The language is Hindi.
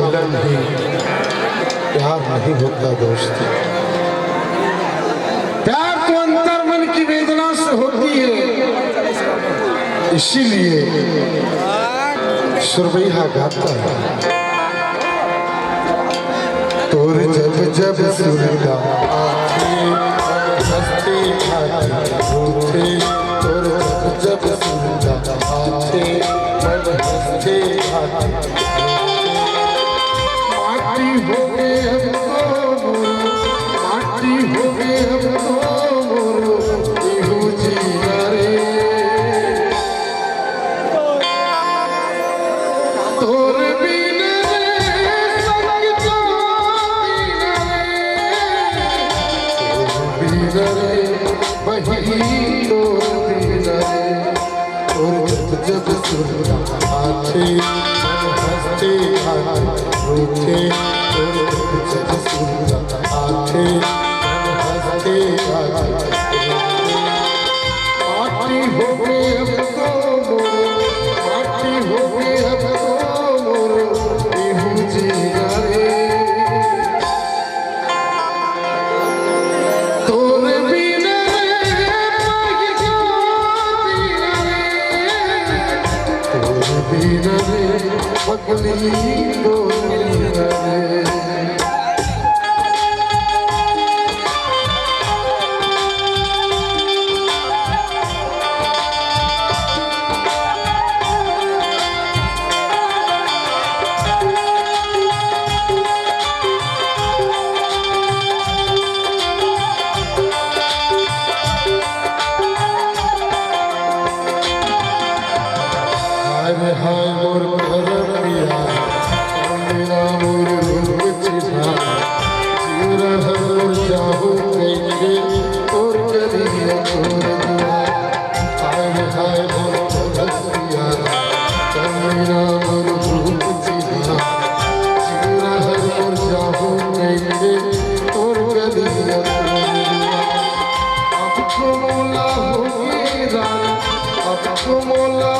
मिलन ही प्यार नहीं होता दोस्त। प्यार तो अंतर मन की वेदना से होती है, इसीलिए सुरबैया गाता है तोर जब जब सुरगा हंसते खाते तोर जब जब सुरगा आते मन हंसते माटी हो गए हम तो माटी हो गए हम तो इहू जीना रे तोर वही तो और जब सुरगा आते हंसते रोते और जब सुरगा आते हंसते माटी हो गए हमको माटी हो गए हमको इहू जीना रे पगली दो हाय मोर करतिया मेरा मोर रूप चिन्हा जीरा हम चाहू कइके और करिया तोर दुआ हाय मोर करतिया मेरा मोर रूप चिन्हा जीरा हम चाहू कइके और करिया तोर दुआ अब तो मौला होगी रानी अब तो मौला